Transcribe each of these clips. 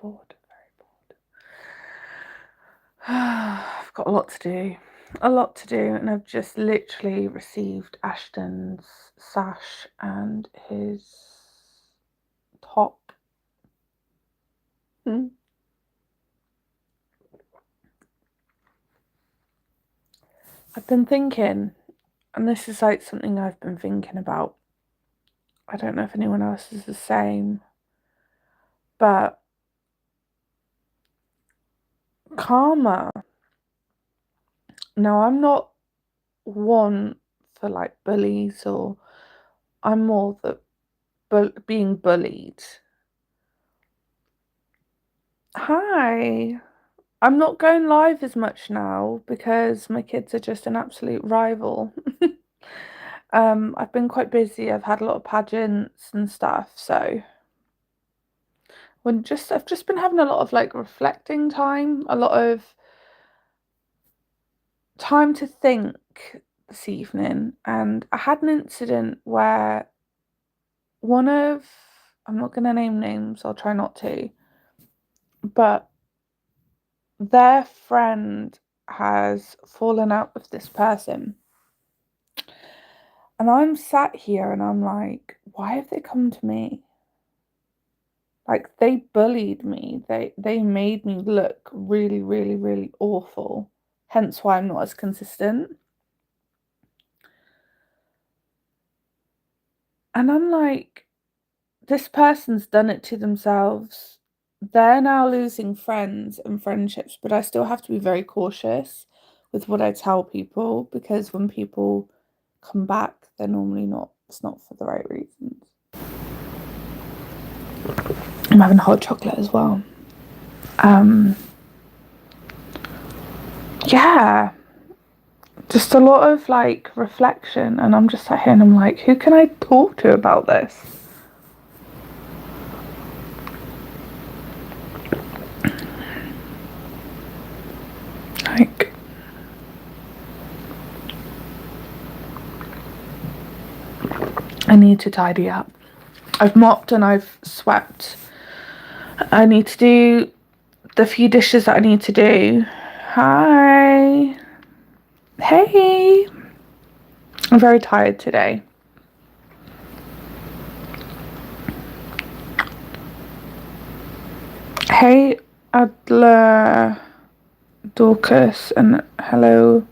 bored, very bored. I've got a lot to do. A lot to do, and I've just literally received Ashton's sash and his top. I've been thinking, and this is like something I've been thinking about. I don't know if anyone else is the same, but karma. Now, I'm not one for like bullies, or I'm more the being bullied. Hi. I'm not going live as much now because my kids are just an absolute rival. I've been quite busy. I've had a lot of pageants and stuff, so I've just been having a lot of like reflecting time, a lot of time to think this evening, and I had an incident where I'm not going to name names, I'll try not to, but their friend has fallen out with this person. And I'm sat here and I'm like, why have they come to me? Like, they bullied me. They made me look really, really, really awful. Hence why I'm not as consistent. And I'm like, this person's done it to themselves. They're now losing friends and friendships, but I still have to be very cautious with what I tell people, because when people come back, they're normally not, it's not for the right reasons. I'm having hot chocolate as well. Yeah, just a lot of like reflection, and I'm just sat here and I'm like, who can I talk to about this? Like, I need to tidy up. I've mopped and I've swept. I need to do the few dishes that I need to do. Hi. Hey. I'm very tired today. Hey, Adler, Dorcas, and hello.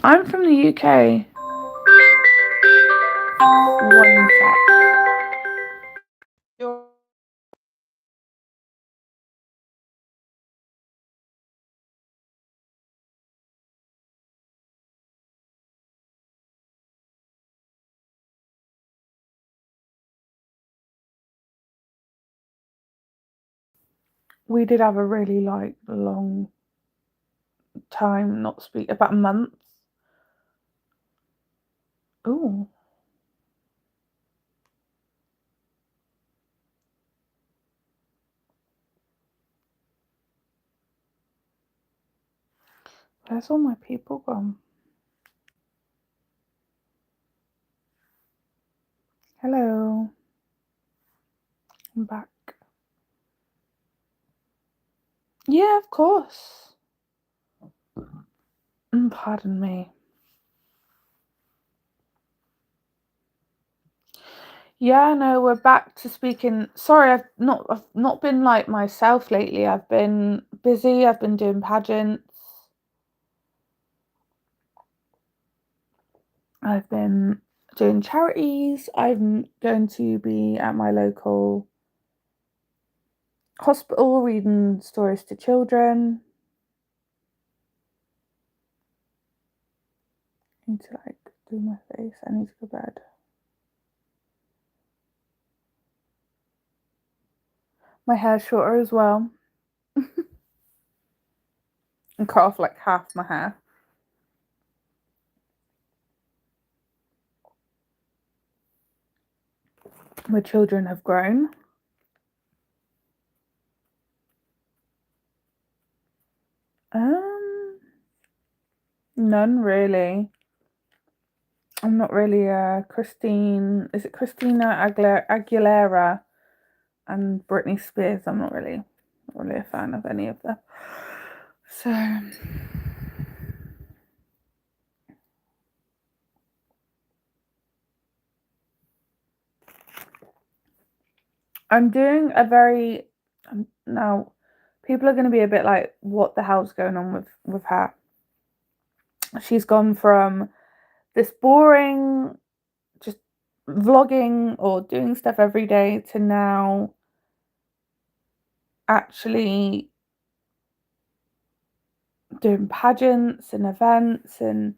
I'm from the UK. One sec. We did have a really like long time not speak, about a month. Oh, where's all my people gone? Hello, I'm back. Yeah, of course. Pardon me. Yeah, no, we're back to speaking. Sorry, I've not been like myself lately. I've been busy. I've been doing pageants. I've been doing charities. I'm going to be at my local hospital reading stories to children. I need to like do my face. I need to go to bed. My hair's shorter as well. And cut off like half my hair. My children have grown. None really. I'm not really Is it Christina Aguilera and Britney Spears? I'm not really. not really a fan of any of them. So I'm doing a very now people are going to be a bit like, what the hell's going on with her? She's gone from this boring just vlogging or doing stuff every day to now actually doing pageants and events, and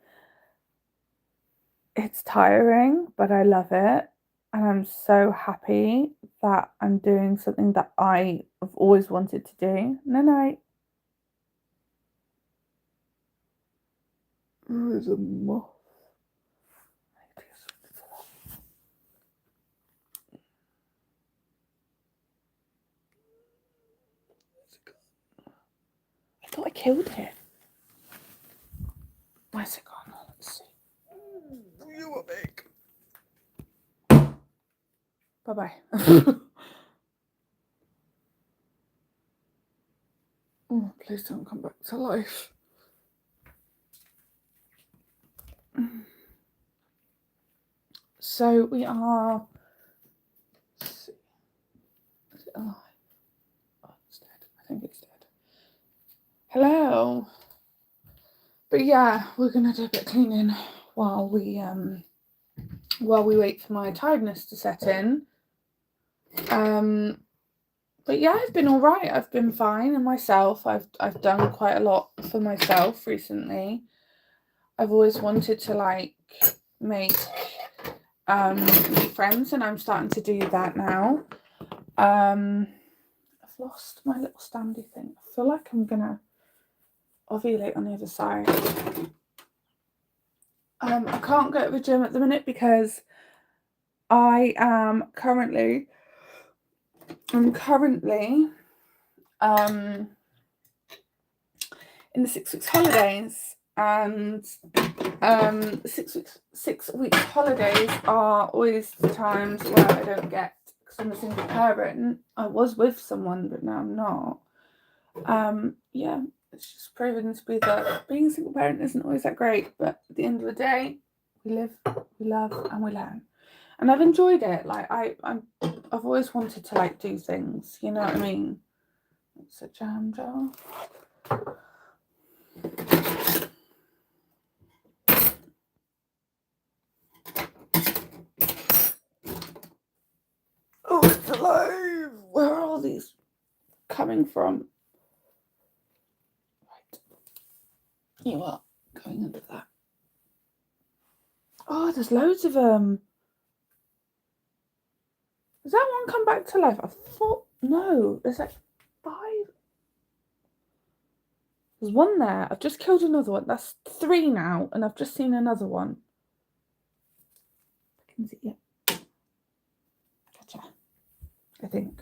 it's tiring, but I love it. And I'm so happy that I'm doing something that I have always wanted to do. No. There's a moth. I thought I killed it. Where's it gone? Let's see. You are big. Bye-bye. Oh, please don't come back to life. So we are. Let's see. Is it alive? Oh, it's dead. I think it's dead. Hello. But yeah, we're gonna do a bit of cleaning while we wait for my tiredness to set in. But yeah, I've been all right. I've been fine, and myself, I've done quite a lot for myself recently. I've always wanted to like make friends, and I'm starting to do that now. I've lost my little standy thing. I feel like I'm gonna ovulate on the other side. I can't go to the gym at the minute because I am currently in the 6 weeks holidays, and 6 weeks holidays are always the times where I don't get, because I'm a single parent. I was with someone, but now I'm not. Yeah, it's just proven to be that being a single parent isn't always that great, but at the end of the day, we live, we love, and we learn. And I've enjoyed it. Like I've always wanted to like do things, you know what I mean? It's a jam jar. Oh, it's alive! Where are all these coming from? Right. You are going under that. Oh, there's loads of them. Does that one come back to life? I thought, no, there's like 5. There's one there. I've just killed another one. That's 3 now, and I've just seen another one. I can see it. Gotcha. I think.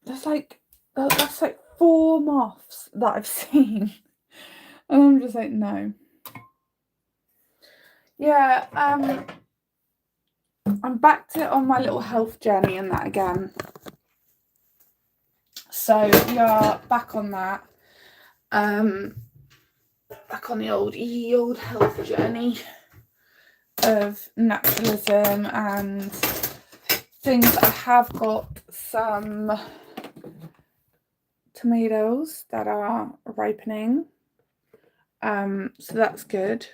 That's like 4 moths that I've seen. And I'm just like, no. Yeah, I'm back on my little health journey and that again. So we are back on that. Back on the old health journey of naturalism and things. I have got some tomatoes that are ripening. So that's good.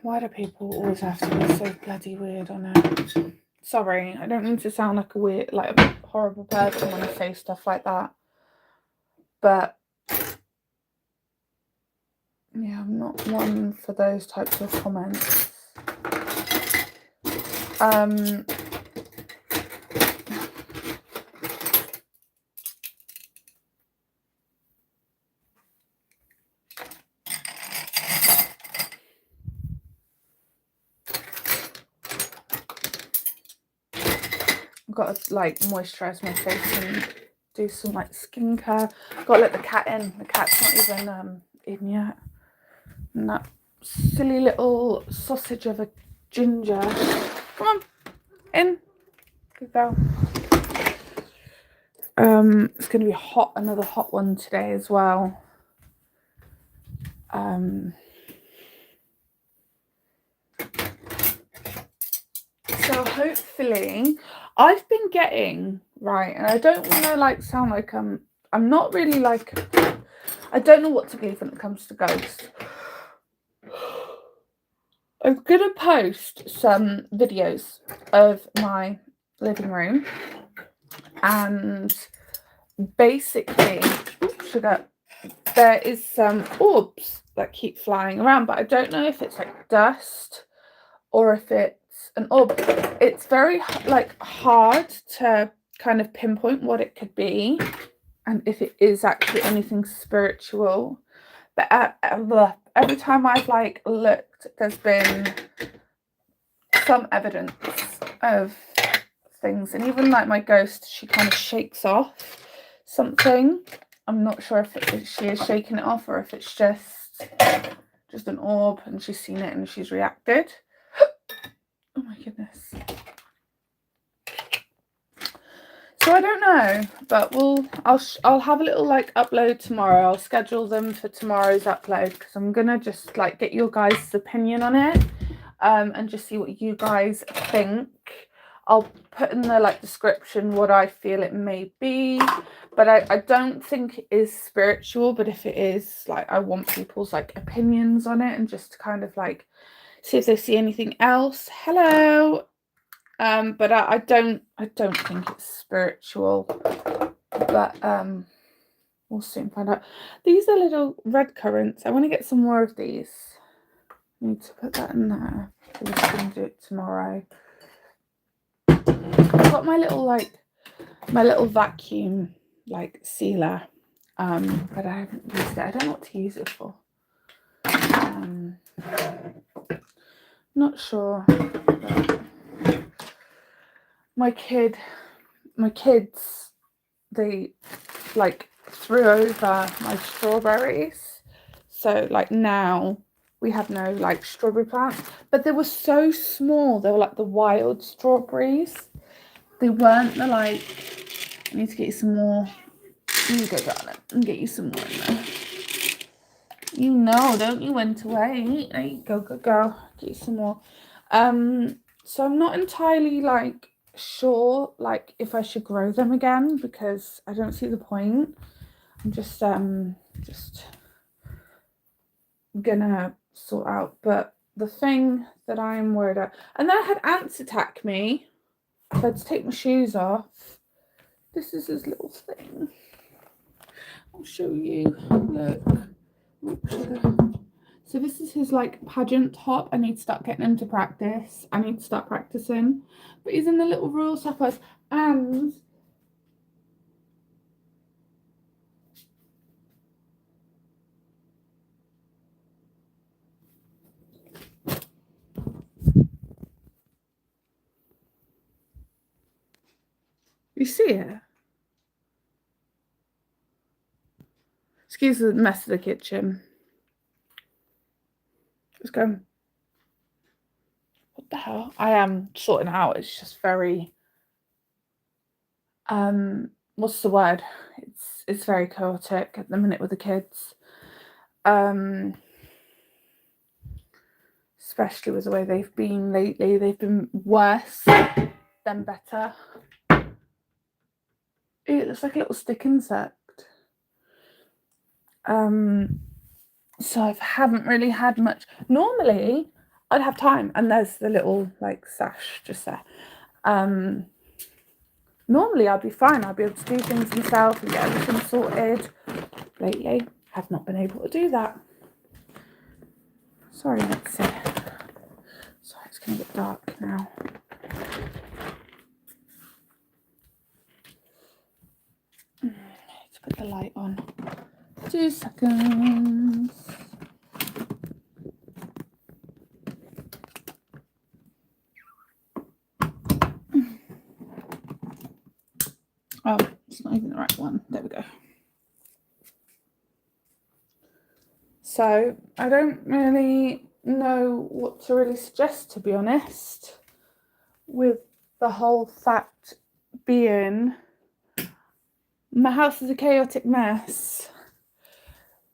Why do people always have to be so bloody weird on it? Sorry, I don't mean to sound like a horrible person when I say stuff like that. But yeah, I'm not one for those types of comments. I've got to like moisturize my face and do some like skincare. Got to let the cat in. The cat's not even in yet. And that silly little sausage of a ginger. Come on, in. Good girl. It's going to be hot, another hot one today as well. So hopefully, I've been getting, right, and I don't want to like sound like I'm not really like, I don't know what to believe when it comes to ghosts. I'm going to post some videos of my living room, and basically, sugar, there is some orbs that keep flying around, but I don't know if it's like dust or if it's an orb. It's very like hard to kind of pinpoint what it could be and if it is actually anything spiritual. But every time I've like looked, there's been some evidence of things, and even like my ghost, she kind of shakes off something. I'm not sure if she is shaking it off or if it's just an orb and she's seen it and she's reacted. Oh my goodness. So I don't know, but I'll have a little like upload tomorrow. I'll schedule them for tomorrow's upload because I'm gonna just like get your guys' opinion on it, and just see what you guys think. I'll put in the like description what I feel it may be, but I don't think it is spiritual. But if it is, like, I want people's like opinions on it and just to kind of like see if they see anything else. Hello. But I don't think it's spiritual, but we'll soon find out. These are little red currants. I want to get some more of these. I need to put that in there. We're just going to do it tomorrow. I've got my little vacuum like sealer, but I haven't used it. I don't know what to use it for. Not sure. But my kids, they like threw over my strawberries, so like now we have no like strawberry plants, but they were so small. They were like the wild strawberries. They weren't the like, I need to get you some more. You go, darling, and get you some more in there. You know, don't you, when to wait. There you go, go. Get you some more. So I'm not entirely like sure like if I should grow them again because I don't see the point. I'm just gonna sort out. But the thing that I'm worried about, and then I had ants attack me. I had to take my shoes off. This is his little thing. I'll show you. Look. So this is his like pageant top. I need to start getting him to practice. I need to start practicing. But he's in the little royal suppers, and you see it? Excuse the mess of the kitchen. Let's go. What the hell? I am sorting out. It's just very what's the word? It's very chaotic at the minute with the kids. Especially with the way they've been lately. They've been worse than better. It looks like a little stick insect. So I haven't really had much. Normally I'd have time, and there's the little like sash just there. Normally I'd be fine. I'd be able to do things myself and get everything sorted. Lately, have not been able to do that. Sorry, Lexi. Sorry, it's gonna get dark now. Let's put the light on. 2 seconds. Oh, it's not even the right one. There we go. So I don't really know what to really suggest, to be honest, with the whole fact being my house is a chaotic mess.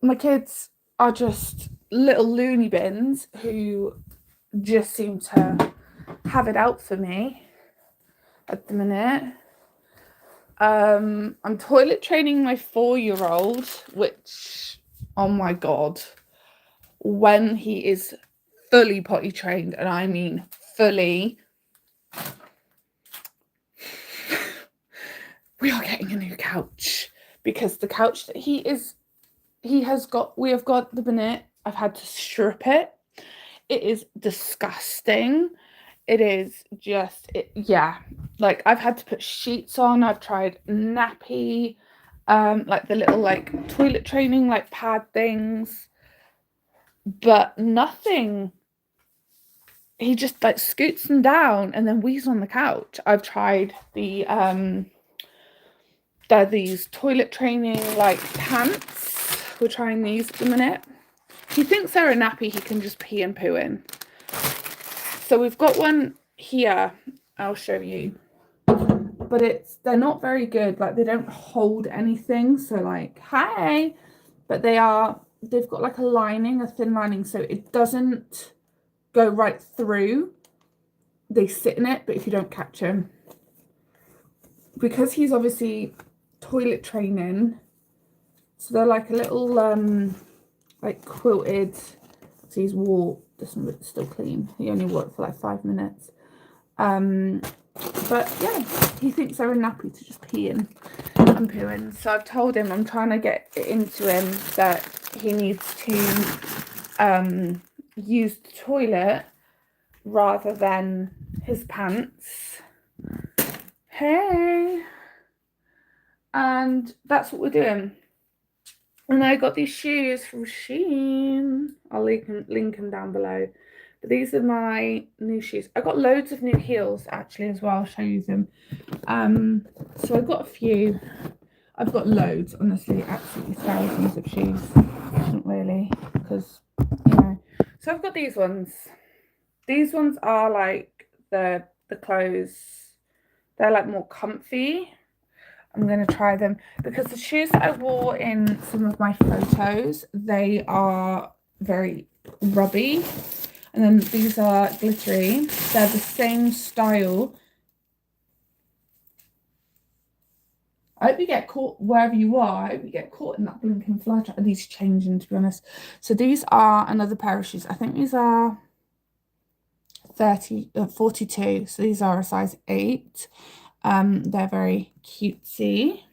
My kids are just little loony bins who just seem to have it out for me at the minute. I'm toilet training my 4-year-old, which, oh my God, when he is fully potty trained, and I mean fully, we are getting a new couch, because the couch that we have got at the minute, I've had to strip it. It is disgusting. It is just, yeah. Like, I've had to put sheets on. I've tried nappy, like the little like toilet training like pad things, but nothing. He just like scoots them down and then wheezes on the couch. I've tried they're these toilet training like pants. We're trying these at the minute. He thinks they're a nappy he can just pee and poo in. So we've got one here. I'll show you. But they're not very good. Like, they don't hold anything. So like, hi. But they've got like a lining, a thin lining, so it doesn't go right through. They sit in it, but if you don't catch him, because he's obviously toilet training, so they're like a little like quilted. So he's wore, this one's still clean, he only wore it for like 5 minutes, but yeah, he thinks they're a nappy to just pee in and poo in. So I've told him, I'm trying to get it into him that he needs to use the toilet rather than his pants. Hey, and that's what we're doing. And I got these shoes from Shein. I'll link them down below. But these are my new shoes. I got loads of new heels actually as well. I'll show you them. So I've got a few. I've got loads, honestly, absolutely thousands of shoes. Not really, because, you know. So I've got these ones. These ones are like the clothes. They're like more comfy. I'm going to try them because the shoes that I wore in some of my photos, they are very rubby. And then these are glittery. They're the same style. I hope you get caught wherever you are. I hope you get caught in that blinking flash. These changing, to be honest. So these are another pair of shoes. I think these are 42. So these are a size 8. They're very cutesy.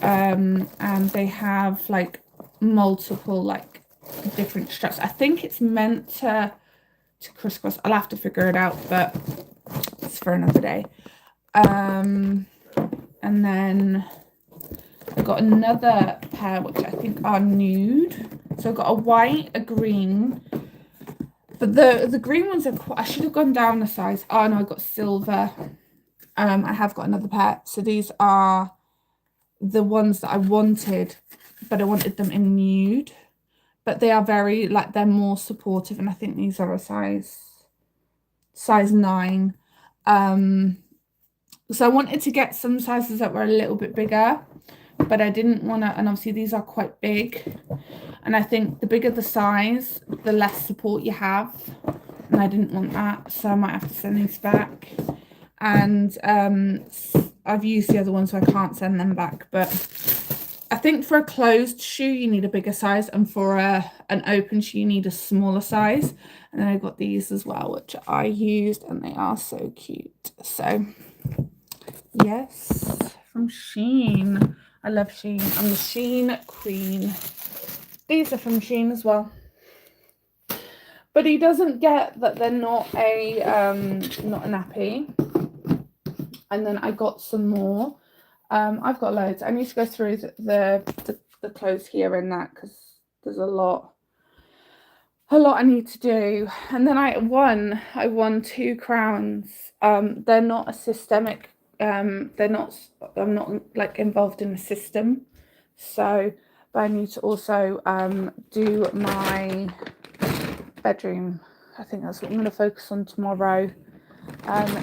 And they have like multiple like different straps. I think it's meant to crisscross. I'll have to figure it out, but it's for another day. And then I got another pair which I think are nude. So I've got a white, a green, but the green ones are I should have gone down a size. Oh no, I got silver. I have got another pair. So these are the ones that I wanted, but I wanted them in nude. But they are very, like, they're more supportive, and I think these are a size 9. So I wanted to get some sizes that were a little bit bigger, but I didn't want to, and obviously these are quite big. And I think the bigger the size, the less support you have. And I didn't want that, so I might have to send these back. And I've used the other ones, so I can't send them back. But I think for a closed shoe, you need a bigger size. And for an open shoe, you need a smaller size. And then I got these as well, which I used, and they are so cute. So, yes, from Shein. I love Shein. I'm the Shein queen. These are from Shein as well. But he doesn't get that they're not a nappy. And then I got some more. I've got loads. I need to go through the clothes here and that, because there's a lot I need to do. And then I won 2 crowns. They're not a systemic. I'm not like involved in a system. So, But I need to also do my bedroom. I think that's what I'm going to focus on tomorrow,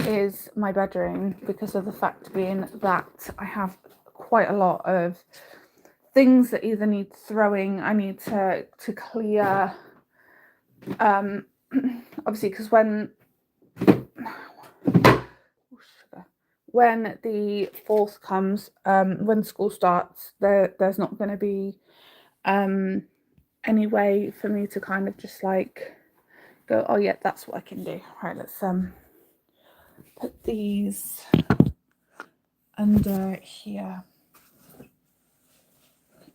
is my bedroom, because of the fact being that I have quite a lot of things that either need throwing, I need to clear, obviously, because when the 4th comes, when school starts, there's not going to be any way for me to kind of just like go, oh yeah, that's what I can do. Right, let's put these under here.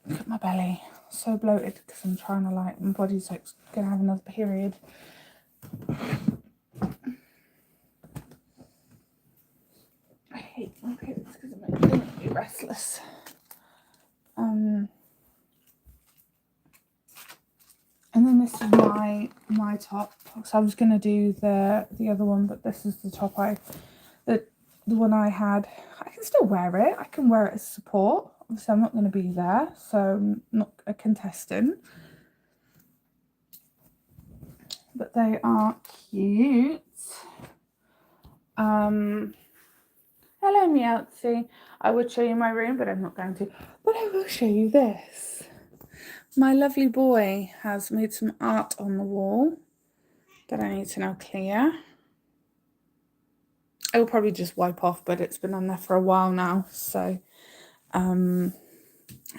Look at my belly, so bloated because I'm trying to, like, my body's like gonna have another period. I hate my periods because it makes me restless. And then this is my top. So I was gonna do the other one, but this is the top the one I had. I can still wear it. I can wear it as support. Obviously, I'm not going to be there, so I'm not a contestant. But they are cute. Hello, Meowtsy. I would show you my room, but I'm not going to. But I will show you this. My lovely boy has made some art on the wall that I need to now clear. I will probably just wipe off, but it's been on there for a while now, so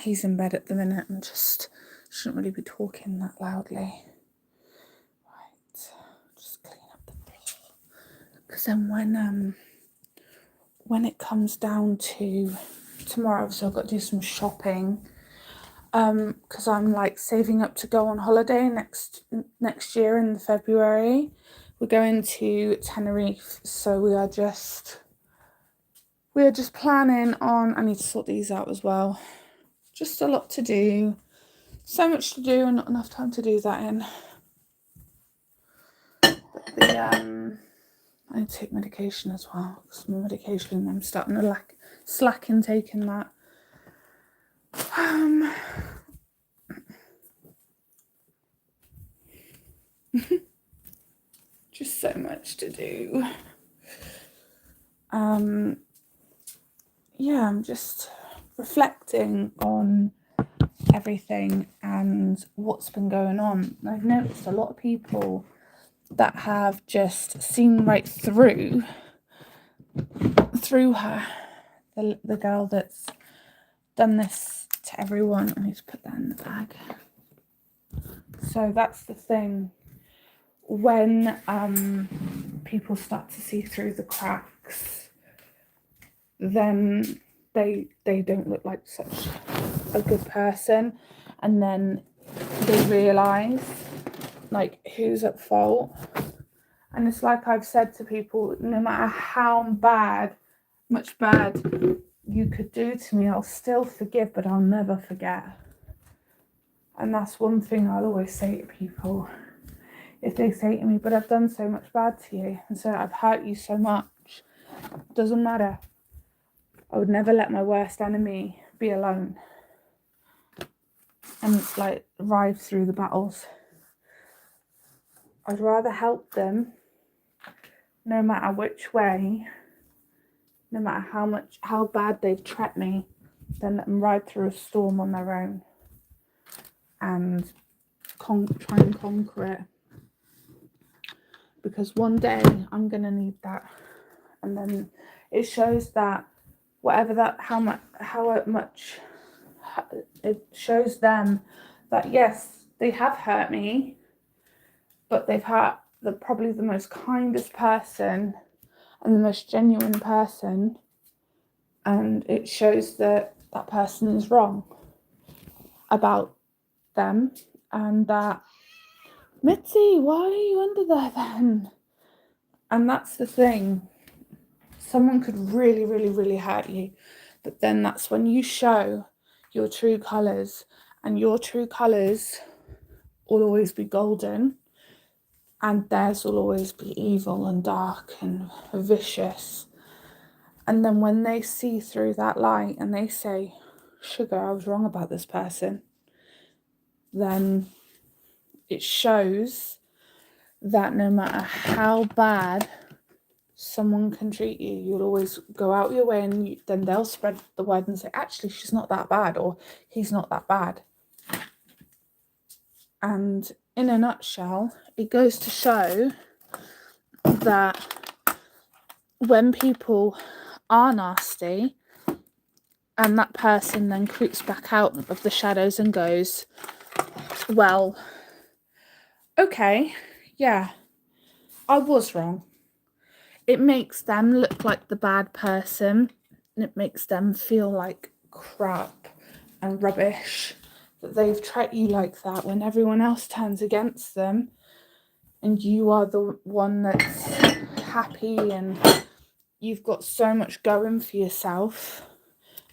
he's in bed at the minute and just shouldn't really be talking that loudly. Right, just clean up the floor, because then when it comes down to tomorrow, so I've got to do some shopping, because I'm like saving up to go on holiday next year in February. We're going to Tenerife, so we are just planning on. I need to sort these out as well. Just a lot to do, so much to do, and not enough time to do that in. But I need to take medication as well, because my medication, I'm starting to slack in taking that. Just so much to do. Yeah, I'm just reflecting on everything and what's been going on. I've noticed a lot of people that have just seen right through her, the girl that's done this to everyone. I need to put that in the bag. So that's the thing. When people start to see through the cracks, then they don't look like such a good person, and then they realise like who's at fault. And it's like I've said to people, no matter how much bad you could do to me, I'll still forgive, but I'll never forget. And that's one thing I'll always say to people. If they say to me, but I've done so much bad to you, and so I've hurt you so much, it doesn't matter. I would never let my worst enemy be alone and like ride through the battles. I'd rather help them, no matter which way, no matter how bad they've treated me, than let them ride through a storm on their own and try and conquer it. Because one day I'm gonna need that, and then it shows that how much it shows them that yes, they have hurt me, but they've hurt probably the most kindest person and the most genuine person, and it shows that person is wrong about them, and that, Mitzi, why are you under there then? And that's the thing. Someone could really, really, really hurt you, but then that's when you show your true colours, and your true colours will always be golden, and theirs will always be evil and dark and vicious. And then when they see through that light and they say, sugar, I was wrong about this person, then it shows that no matter how bad someone can treat you, you'll always go out your way, and then they'll spread the word and say, actually, she's not that bad, or he's not that bad. And in a nutshell, it goes to show that when people are nasty and that person then creeps back out of the shadows and goes, well, okay, yeah, I was wrong. It makes them look like the bad person, and it makes them feel like crap and rubbish that they've treated you like that when everyone else turns against them, and you are the one that's happy and you've got so much going for yourself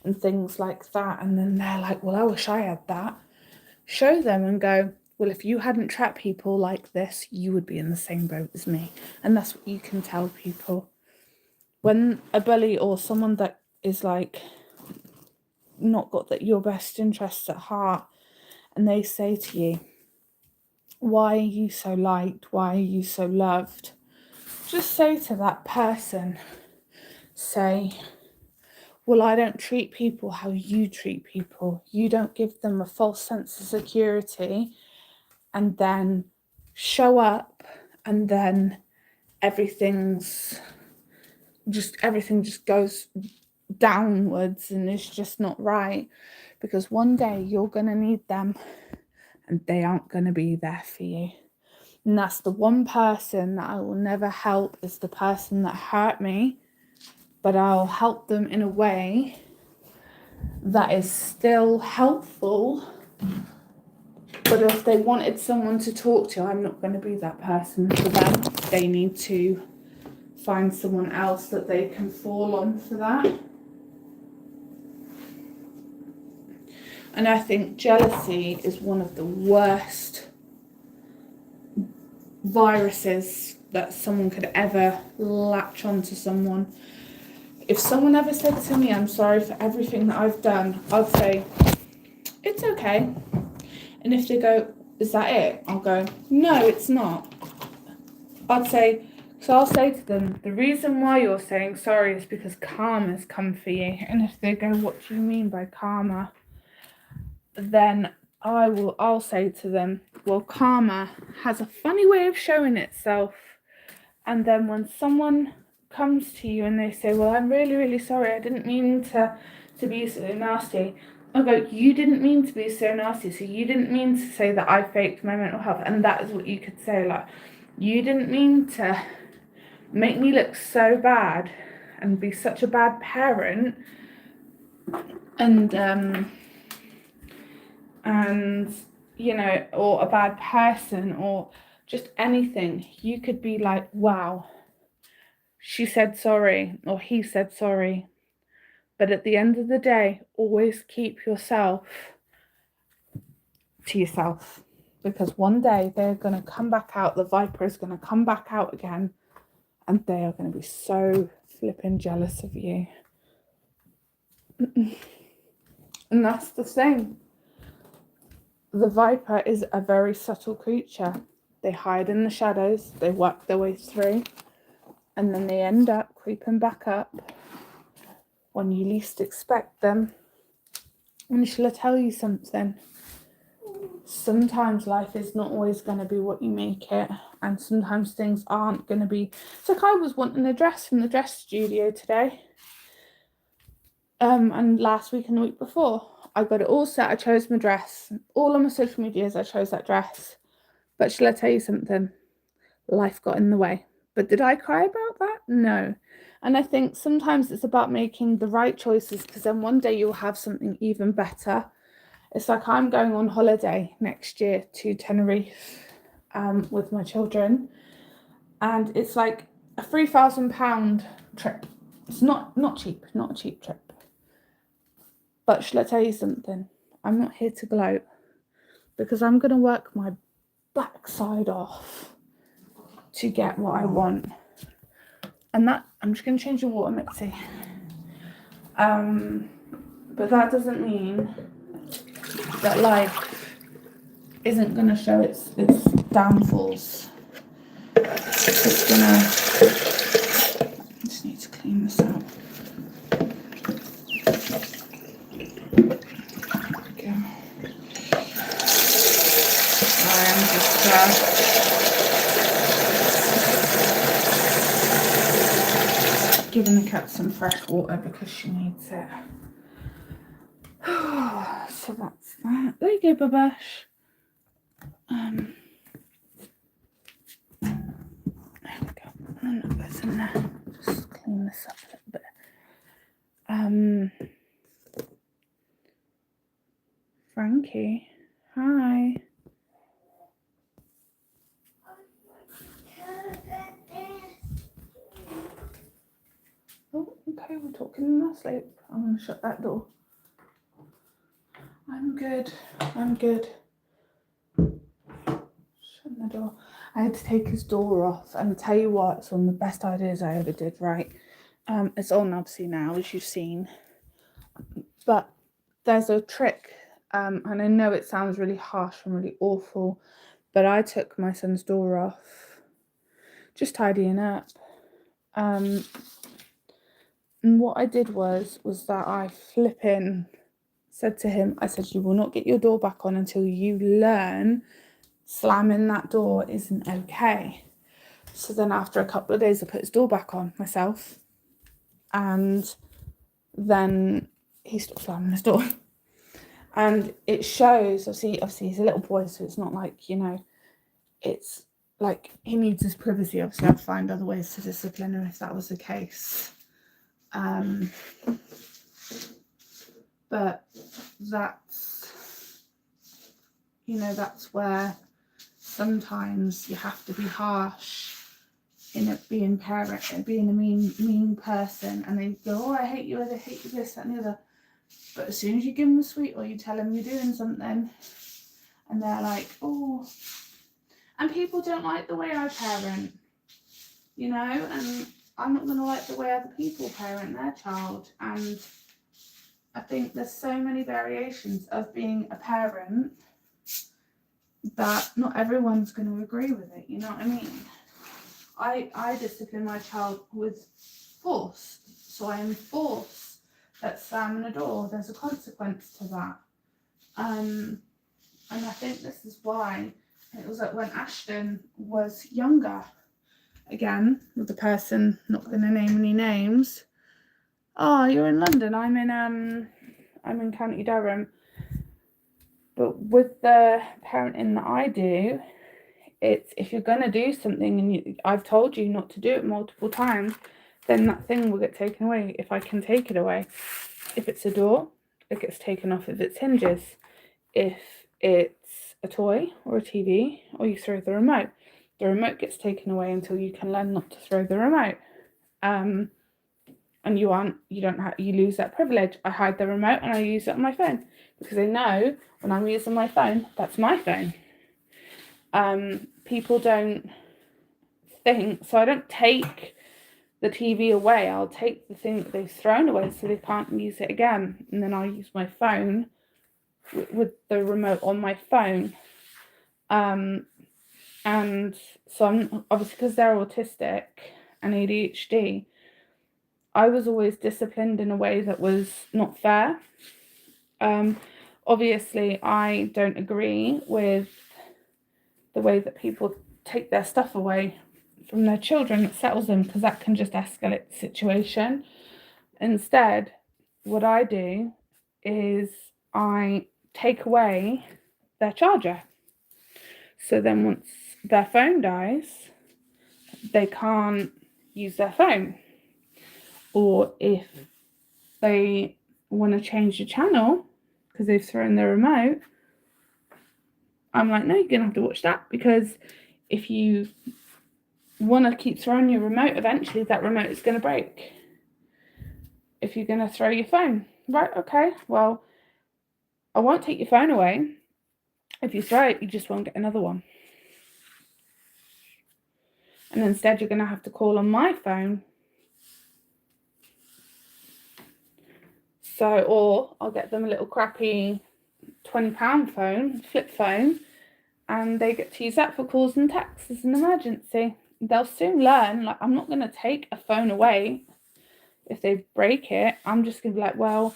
and things like that. And then they're like, well, I wish I had that. Show them and go, well, if you hadn't trapped people like this, you would be in the same boat as me. And that's what you can tell people. When a bully or someone that is like not got that your best interests at heart, and they say to you, why are you so liked? Why are you so loved? Just say to that person, say, well, I don't treat people how you treat people. You don't give them a false sense of security, and then show up, and then everything just goes downwards, and it's just not right, because one day you're going to need them and they aren't going to be there for you. And that's the one person that I will never help, is the person that hurt me, but I'll help them in a way that is still helpful. But if they wanted someone to talk to, I'm not going to be that person for them. They need to find someone else that they can fall on for that. And I think jealousy is one of the worst viruses that someone could ever latch onto someone. If someone ever said to me, I'm sorry for everything that I've done, I'd say, it's okay. And if they go, is that it? I'll go, no, it's not. I'll say to them, the reason why you're saying sorry is because karma's come for you. And if they go, what do you mean by karma? Then I'll say to them, well, karma has a funny way of showing itself. And then when someone comes to you and they say, well, I'm really, really sorry, I didn't mean to be so nasty. I'll go, you didn't mean to be so nasty, so you didn't mean to say that I faked my mental health. And that is what you could say, like, you didn't mean to make me look so bad and be such a bad parent and you know, or a bad person, or just anything. You could be like, wow, she said sorry, or he said sorry. But at the end of the day, always keep yourself to yourself, because one day they're going to come back out, the viper is going to come back out again, and they are going to be so flipping jealous of you. And that's the thing. The viper is a very subtle creature. They hide in the shadows, they work their way through, and then they end up creeping back up when you least expect them. And shall I tell you something? Sometimes life is not always going to be what you make it, and sometimes things aren't going to be. It's like I was wanting a dress from the dress studio today, and last week and the week before. I got it all set, I chose my dress. All on my social medias, I chose that dress. But shall I tell you something? Life got in the way. But did I cry about that? No. And I think sometimes it's about making the right choices, because then one day you'll have something even better. It's like I'm going on holiday next year to Tenerife with my children. And it's like a £3,000 trip. It's not cheap, not a cheap trip. But shall I tell you something? I'm not here to gloat, because I'm going to work my backside off to get what I want. And that, I'm just going to change the water mixie. But that doesn't mean that life isn't going to show its downfalls. It's gonna, I just need to clean this out. Okay. I am just giving the cat some fresh water because she needs it. So that's that. There you go, Babash. There we go. And that goes in there. Just clean this up a little bit. Frankie, hi. Oh, okay, we're talking in our sleep. I'm going to shut that door. I'm good. Shut the door. I had to take his door off, and tell you what, it's one of the best ideas I ever did, right? It's all knobsy now, as you've seen. But there's a trick, and I know it sounds really harsh and really awful, but I took my son's door off, just tidying up. And what I did was that I said to him, I said, you will not get your door back on until you learn slamming that door isn't okay. So then after a couple of days, I put his door back on myself, and then he stopped slamming his door. And it shows, obviously he's a little boy, so it's not like, you know, it's like he needs his privacy. Obviously I'd find other ways to discipline him if that was the case. But that's, you know, that's where sometimes you have to be harsh in it being parent and being a mean person, and they go, oh, I hate you, I hate you, this, that and the other. But as soon as you give them a sweet, or you tell them you're doing something, and they're like, oh, and people don't like the way I parent, you know, and I'm not going to like the way other people parent their child. And I think there's so many variations of being a parent that not everyone's going to agree with it, you know what I mean? I discipline my child with force, so I enforce that slamming a door, there's a consequence to that. And I think this is why it was like when Ashton was younger, again, with the person, not going to name any names. Oh, you're in London, I'm in County Durham. But with the parenting that I do, it's if you're going to do something and I've told you not to do it multiple times, then that thing will get taken away if I can take it away. If it's a door, it gets taken off of its hinges. If it's a toy or a TV, or you throw the remote gets taken away until you can learn not to throw the remote. And you lose that privilege. I hide the remote and I use it on my phone because I know when I'm using my phone, that's my phone. People don't think, so I don't take the TV away. I'll take the thing that they've thrown away so they can't use it again, and then I'll use my phone with the remote on my phone. And so I'm obviously, because they're autistic and ADHD, I was always disciplined in a way that was not fair. Obviously I don't agree with the way that people take their stuff away from their children. It settles them, because that can just escalate the situation. Instead, what I do is I take away their charger. So then once their phone dies, they can't use their phone. Or if they want to change the channel because they've thrown their remote, I'm like, no, you're going to have to watch that, because if you want to keep throwing your remote, eventually that remote is going to break. If you're going to throw your phone, right, okay, well, I won't take your phone away. If you throw it, you just won't get another one. And instead, you're going to have to call on my phone. So, or I'll get them a little crappy £20 phone, flip phone, and they get to use that for calls and texts as an emergency. They'll soon learn, like, I'm not going to take a phone away if they break it. I'm just going to be like, well,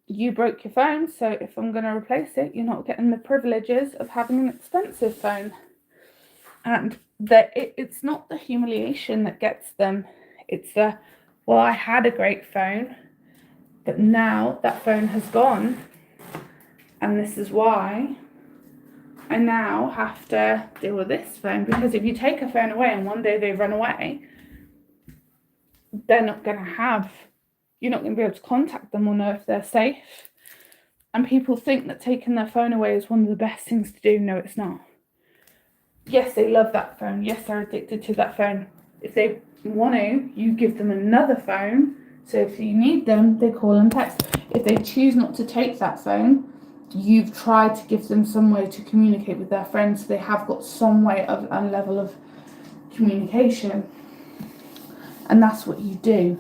you broke your phone, so if I'm going to replace it, you're not getting the privileges of having an expensive phone. And it's not the humiliation that gets them. It's the, well, I had a great phone, but now that phone has gone, and this is why I now have to deal with this phone. Because if you take a phone away and one day they run away, you're not going to be able to contact them or know if they're safe. And people think that taking their phone away is one of the best things to do. No, it's not. Yes, they love that phone. Yes, they're addicted to that phone. If they want to, you give them another phone. So if you need them, they call and text. If they choose not to take that phone, you've tried to give them some way to communicate with their friends. So they have got some way of a level of communication. And that's what you do.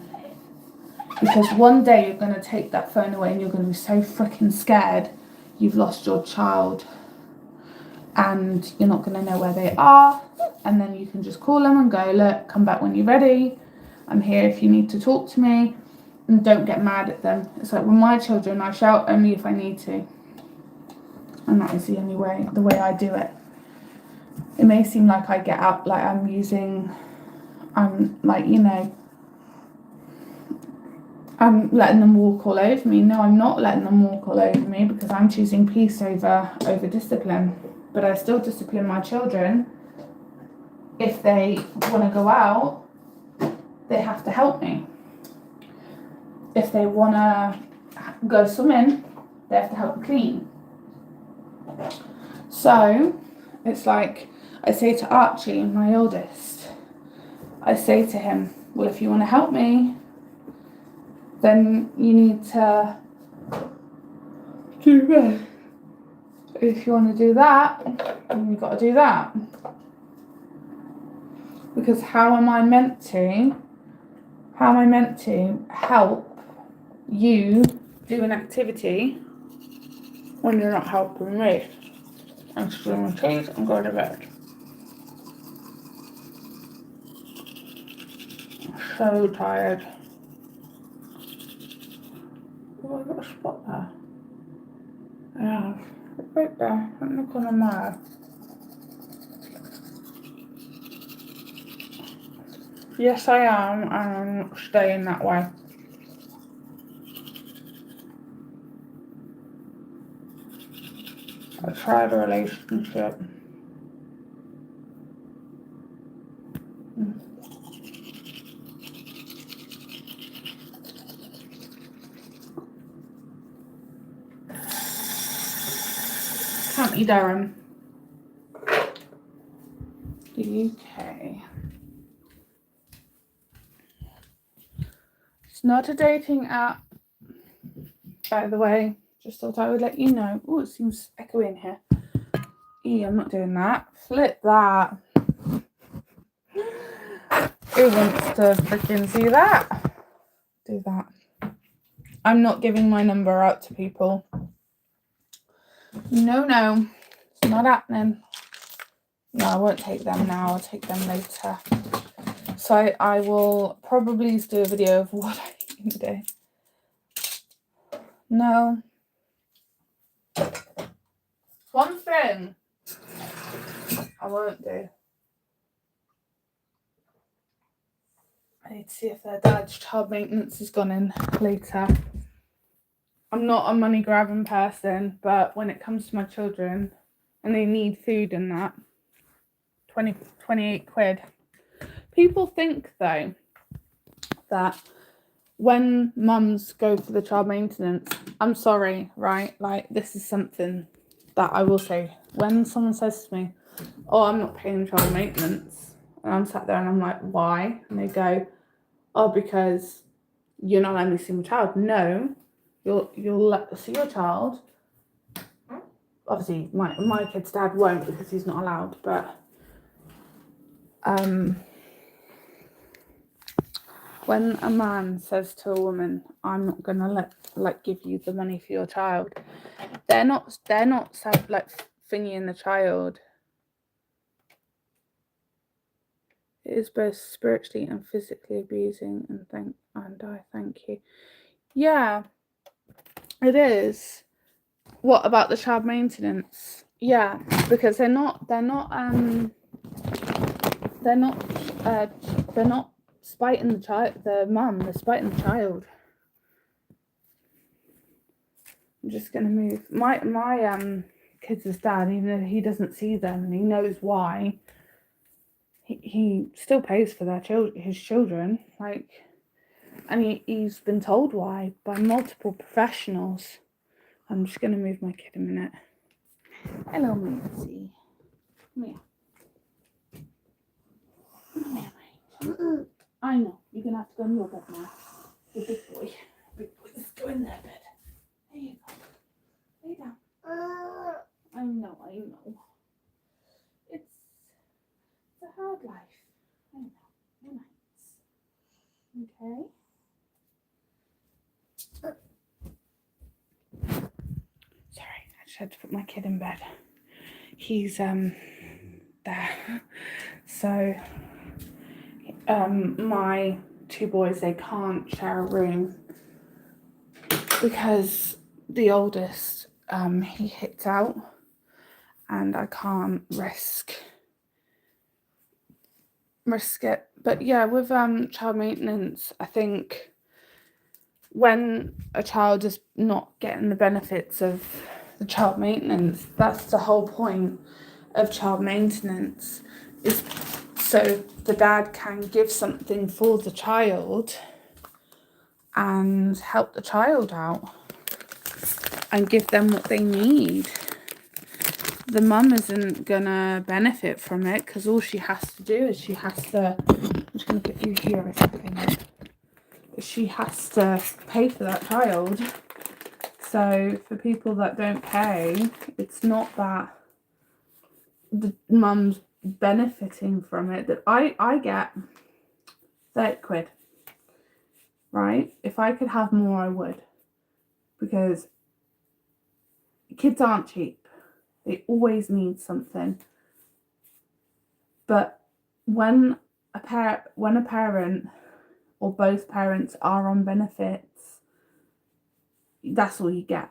Because one day you're going to take that phone away and you're going to be so freaking scared you've lost your child. And you're not going to know where they are, and then you can just call them and go, look, come back when you're ready, I'm here if you need to talk to me, and don't get mad at them. It's like with my children, I shout only if I need to, and that is the way I do it. It may seem like I get out, like I'm letting them walk all over me. No, I'm not letting them walk all over me, because I'm choosing peace over discipline. But I still discipline my children. If they want to go out, they have to help me. If they want to go swimming, they have to help me clean. So it's like I say to Archie, my oldest, I say to him, well, if you want to help me, then you need to do this. If you want to do that, then you've got to do that. Because how am I meant to help you do an activity when you're not helping me? I'm screwing my teeth and going to bed. I'm so tired. Oh, I got a spot there. Yeah, right there. I'm not going to matter. Yes, I am, and I'm staying that way. I tried a relationship. County Durham, the UK. It's not a dating app, by the way. Just thought I would let you know. Oh, it seems echoey in here. I'm not doing that. Flip that. Who wants to freaking see that? Do that. I'm not giving my number out to people. No. It's not happening. No, I won't take them now. I'll take them later. So I will probably do a video of what I eat in a day. No. One thing I won't do. I need to see if their dad's child maintenance has gone in later. I'm not a money grabbing person, but when it comes to my children and they need food and that, 28 quid. People think though that when mums go for the child maintenance, I'm sorry, right? Like, this is something that I will say. When someone says to me, oh, I'm not paying child maintenance, and I'm sat there and I'm like, why? And they go, oh, because you're not letting me see my child. No, you'll let see your child. Obviously, my kid's dad won't, because he's not allowed, but when a man says to a woman, I'm not gonna give you the money for your child, they're not thingying the child. It is both spiritually and physically abusing, and I thank you. Yeah, it is. What about the child maintenance? Yeah, because they're not spiting the child, the mum, they're spiting the child. I'm just gonna move my kids' dad, even though he doesn't see them and he knows why. He still pays for his children, like, and he's been told why by multiple professionals. I'm just gonna move my kid a minute. Hello, Mitzi. Come here. Come here, mate. I know. You're gonna have to go in your bed now. The big boy. Big boy, let's go in their bed. There you go. Lay down. I know. It's a hard life. I know. You're nice. Okay. Sorry, I just had to put my kid in bed. He's there. So my two boys, they can't share a room because the oldest he hits out, and I can't risk it. But yeah, with child maintenance, I think when a child is not getting the benefits of the child maintenance, that's the whole point of child maintenance, is so the dad can give something for the child and help the child out and give them what they need. The mum isn't gonna benefit from it because all she has to do is I'm just gonna get you here a second. She has to pay for that child. So for people that don't pay, it's not that the mum's benefiting from it. That I get 30 quid, right? If I could have more, I would, because kids aren't cheap. They always need something. But when a parent or both parents are on benefits, that's all you get.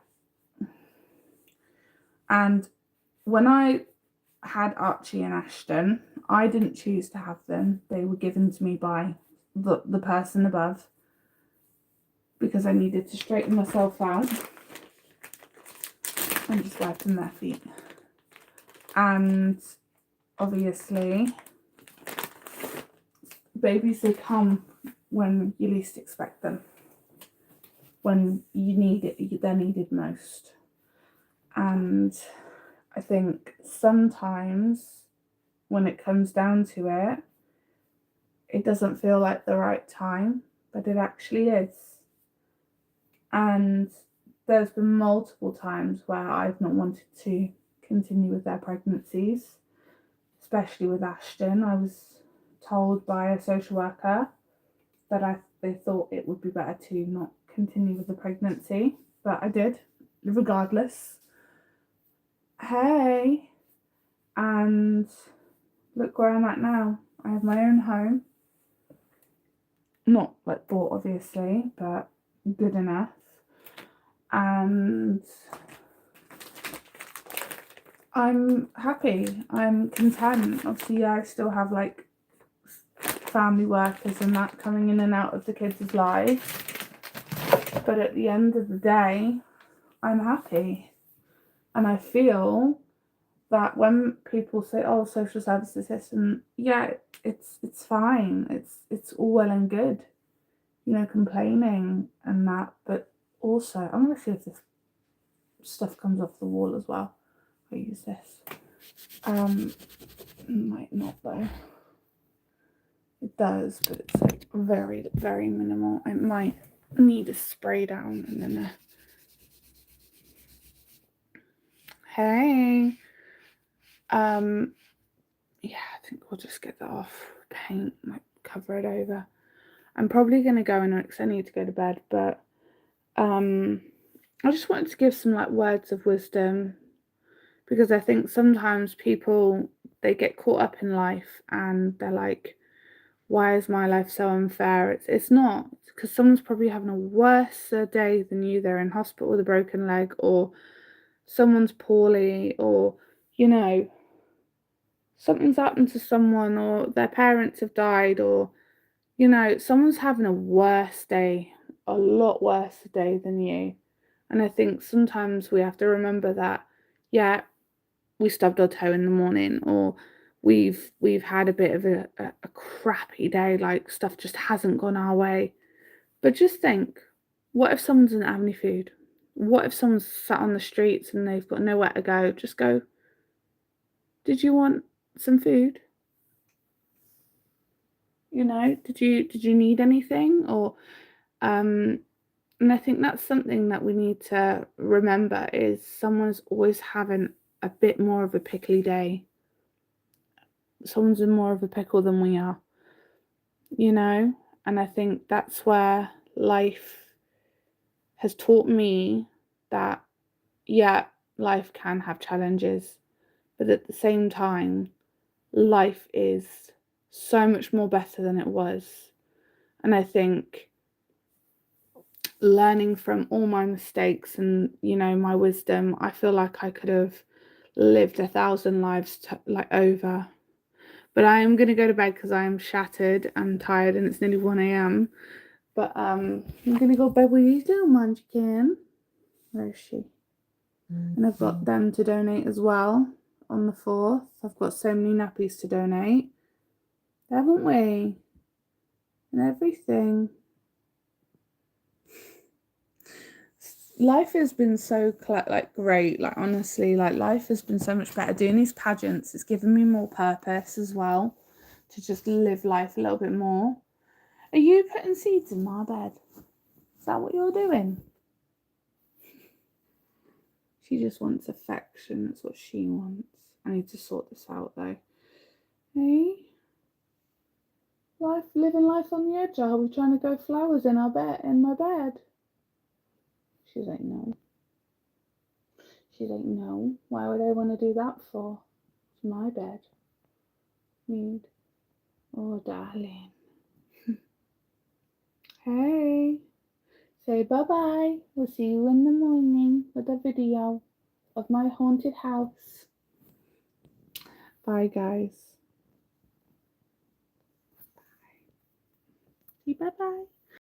And when I had Archie and Ashton, I didn't choose to have them. They were given to me by the person above because I needed to straighten myself out. I'm just wiping their feet. And obviously, babies, they come when you least expect them. When you need it, they're needed most. And I think sometimes when it comes down to it, it doesn't feel like the right time, but it actually is. And there's been multiple times where I've not wanted to continue with their pregnancies, especially with Ashton. I was told by a social worker that they thought it would be better to not continue with the pregnancy, but I did, regardless. Hey, and look where I'm at now. I have my own home. Not like bought, obviously, but good enough. And I'm happy. I'm content. Obviously, yeah, I still have like family workers and that coming in and out of the kids' lives. But at the end of the day, I'm happy. And I feel that when people say, "Oh, social service assistant," yeah, it's fine. It's all well and good, complaining and that. But also, I'm gonna see if this stuff comes off the wall as well. I use this. Might not though. It does, but it's like very, very minimal. I might need a spray down and then hey. Yeah, I think we'll just get that off. Paint, like cover it over. I'm probably gonna go in because I need to go to bed, but I just wanted to give some like words of wisdom, because I think sometimes people, they get caught up in life and they're like, why is my life so unfair? It's not, because someone's probably having a worse day than you. They're in hospital with a broken leg, or someone's poorly, or, you know, something's happened to someone, or their parents have died, or, you know, someone's having a worse day, a lot worse day than you. And I think sometimes we have to remember that, yeah, we stubbed our toe in the morning, or we've had a bit of a crappy day, like stuff just hasn't gone our way. But just think, what if someone doesn't have any food? What if someone's sat on the streets and they've got nowhere to go? Just go, did you want some food? You know, did you need anything? Or and I think that's something that we need to remember, is someone's always having a bit more of a pickly day. Someone's in more of a pickle than we are, you know? And I think that's where life has taught me that, yeah, life can have challenges, but at the same time, life is so much more better than it was. And I think learning from all my mistakes and, you know, my wisdom, I feel like I could have lived 1,000 lives over. But I am going to go to bed because I am shattered and tired, and it's nearly 1 a.m. But I'm going to go to bed with you too, Munchkin. Where is she? And I've got them to donate as well on the 4th. I've got so many nappies to donate, haven't we? And everything. Life has been so great, like honestly, like life has been so much better doing these pageants. It's given me more purpose as well, to just live life a little bit more. Are you putting seeds in my bed? Is that what you're doing? She just wants affection. That's what she wants. I need to sort this out though. Hey, living life on the edge. Are we trying to grow flowers in my bed? She's like, no. She's like, no. Why would I want to do that for? It's my bed. Need. Oh, darling. Hey. Say bye-bye. We'll see you in the morning with a video of my haunted house. Bye, guys. Bye. Say bye-bye.